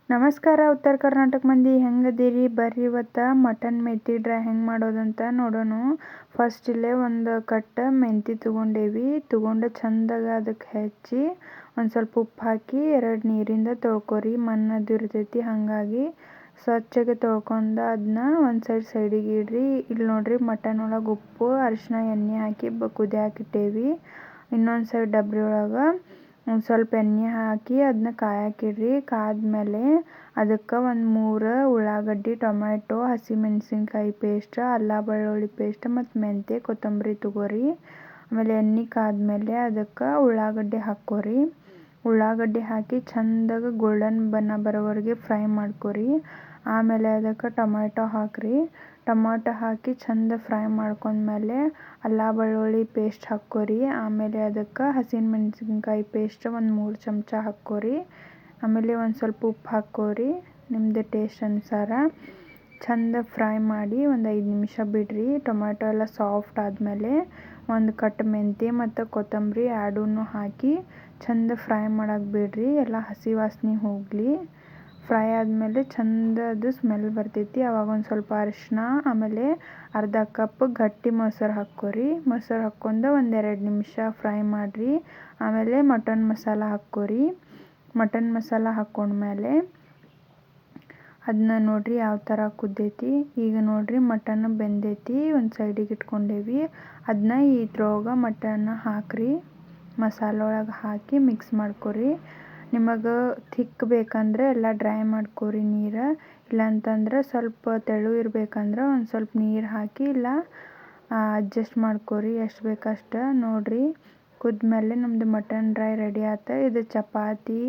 ನಮಸ್ಕಾರ ಉತ್ತರ ಕರ್ನಾಟಕ ಮಂದಿ ಹೆಂಗದೀರಿ? ಬರ್ರಿ ಇವತ್ತು ಮಟನ್ ಮೆಂತಿ ಡ್ರೈ ಹೆಂಗೆ ಮಾಡೋದಂತ ನೋಡೋಣ. ಫಸ್ಟ್ ಇಲ್ಲೇ ಒಂದು ಕಟ್ಟ ಮೆಂತಿ ತೊಗೊಂಡು ಚಂದಾಗ ಅದಕ್ಕೆ ಹೆಚ್ಚಿ ಒಂದು ಸ್ವಲ್ಪ ಉಪ್ಪು ಹಾಕಿ 2 ನೀರಿಂದ ತೊಳ್ಕೊರಿ. ಮಣ್ಣದು ಇರ್ತೈತಿ, ಹಾಗಾಗಿ ಸ್ವಚ್ಛಗೆ ತೊಳ್ಕೊಂಡು ಅದನ್ನ ಒಂದು ಸೈಡಿಗೆ ಇಡ್ರಿ. ಇಲ್ಲಿ ನೋಡ್ರಿ, ಮಟನ್ ಒಳಗೆ ಉಪ್ಪು ಅರಿಶಿನ ಎಣ್ಣೆ ಹಾಕಿ ಕುದಿಯಾಕಿಟ್ಟೇವಿ. ಇನ್ನೊಂದು ಸೈಡ್ ಡಬ್ರಿ ಒಳಗೆ ಒಂದು ಸ್ವಲ್ಪ ಎಣ್ಣೆ ಹಾಕಿ ಅದನ್ನ ಕಾಯಕ್ಕಿಡ್ರಿ. ಕಾದ್ಮೇಲೆ ಅದಕ್ಕೆ ಒಂದು 3 ಉಳ್ಳಾಗಡ್ಡಿ, ಟೊಮ್ಯಾಟೊ, ಹಸಿಮೆಣಸಿನ್ಕಾಯಿ ಪೇಸ್ಟ್, ಅಲ್ಲ ಬೆಳ್ಳುಳ್ಳಿ ಪೇಸ್ಟ್ ಮತ್ತು ಮೆಂತ್ಯ ಕೊತ್ತಂಬರಿ ತೊಗೋರಿ. ಆಮೇಲೆ ಎಣ್ಣೆ ಕಾದ್ಮೇಲೆ ಅದಕ್ಕೆ ಉಳ್ಳಾಗಡ್ಡಿ ಹಾಕ್ಕೋರಿ. ಉಳ್ಳಾಗಡ್ಡಿ ಹಾಕಿ ಚಂದಾಗ ಗೋಲ್ಡನ್ ಬಣ್ಣ ಬರೋವರೆಗೆ ಫ್ರೈ ಮಾಡ್ಕೊರಿ. ಆಮೇಲೆ ಅದಕ್ಕೆ ಟೊಮ್ಯಾಟೊ ಹಾಕಿರಿ. ಟೊಮ್ಯಾಟೊ ಹಾಕಿ ಚಂದ ಫ್ರೈ ಮಾಡ್ಕೊಂಡ್ಮೇಲೆ ಅಲ್ಲ ಬೆಳ್ಳುಳ್ಳಿ ಪೇಸ್ಟ್ ಹಾಕ್ಕೋರಿ. ಆಮೇಲೆ ಅದಕ್ಕೆ ಹಸಿಮೆಣಸಿನ್ಕಾಯಿ ಪೇಸ್ಟ್ ಒಂದು 3 ಚಮಚ ಹಾಕ್ಕೋರಿ. ಆಮೇಲೆ ಒಂದು ಸ್ವಲ್ಪ ಉಪ್ಪು ಹಾಕ್ಕೋರಿ, ನಿಮ್ಮದು ಟೇಸ್ಟ್ ಅನುಸಾರ. ಚಂದ ಫ್ರೈ ಮಾಡಿ ಒಂದು 5 ನಿಮಿಷ ಬಿಡ್ರಿ. ಟೊಮ್ಯಾಟೊ ಎಲ್ಲ ಸಾಫ್ಟ್ ಆದಮೇಲೆ ಒಂದು ಕಟ್ ಮೆಂತ್ಯ ಮತ್ತು ಕೊತ್ತಂಬರಿ ಎರಡನ್ನೂ ಹಾಕಿ ಚಂದ ಫ್ರೈ ಮಾಡಕ್ಕೆ ಬಿಡ್ರಿ. ಎಲ್ಲ ಹಸಿ ವಾಸನೆ ಹೋಗಲಿ. ಫ್ರೈ ಆದಮೇಲೆ ಚಂದ ಅದು ಸ್ಮೆಲ್ ಬರ್ತೈತಿ. ಆವಾಗ ಒಂದು ಸ್ವಲ್ಪ ಅರಿಶಿನ, ಆಮೇಲೆ ಅರ್ಧ ಕಪ್ ಗಟ್ಟಿ ಮೊಸರು ಹಾಕ್ಕೋರಿ. ಮೊಸರು ಹಾಕ್ಕೊಂಡು ಒಂದು 2 ನಿಮಿಷ ಫ್ರೈ ಮಾಡಿರಿ. ಆಮೇಲೆ ಮಟನ್ ಮಸಾಲ ಹಾಕ್ಕೋರಿ. ಮಟನ್ ಮಸಾಲ ಹಾಕ್ಕೊಂಡ್ಮೇಲೆ ಅದನ್ನ ನೋಡ್ರಿ ಯಾವ ಥರ ಕುದ್ದೈತಿ. ಈಗ ನೋಡ್ರಿ ಮಟನ್ ಬೆಂದೈತಿ, ಒಂದು ಸೈಡಿಗೆ ಇಟ್ಕೊಂಡೇವಿ. ಅದನ್ನ ಇದ್ರೊಳಗೆ ಮಟನ್ನ ಹಾಕಿರಿ. ಮಸಾಲ ಒಳಗೆ ಹಾಕಿ ಮಿಕ್ಸ್ ಮಾಡ್ಕೊರಿ. ನಿಮಗೆ ಥಿಕ್ ಬೇಕಂದ್ರೆ ಎಲ್ಲ ಡ್ರೈ ಮಾಡ್ಕೊರಿ ನೀರು. ಇಲ್ಲಾಂತಂದ್ರೆ ಸ್ವಲ್ಪ ತೆಳು ಇರಬೇಕಂದ್ರೆ ಒಂದು ಸ್ವಲ್ಪ ನೀರು ಹಾಕಿ ಇಲ್ಲ ಅಡ್ಜಸ್ಟ್ ಮಾಡ್ಕೊರಿ ಎಷ್ಟು ಬೇಕಷ್ಟು. ನೋಡ್ರಿ ಕುದ್ಮೇಲೆ ನಮ್ಮದು ಮಟನ್ ಡ್ರೈ ರೆಡಿ ಆಯ್ತು. ಇದು ಚಪಾತಿ,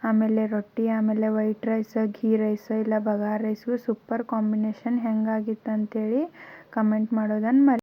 ಆಮೇಲೆ ರೊಟ್ಟಿ, ಆಮೇಲೆ ವೈಟ್ ರೈಸ್, ಘೀ ರೈಸ್ ಇಲ್ಲ ಬಗಾರ್ ರೈಸ್ಗೂ ಸೂಪರ್ ಕಾಂಬಿನೇಷನ್. ಹೆಂಗಾಗಿತ್ತು ಅಂತೇಳಿ ಕಮೆಂಟ್ ಮಾಡೋದನ್ನು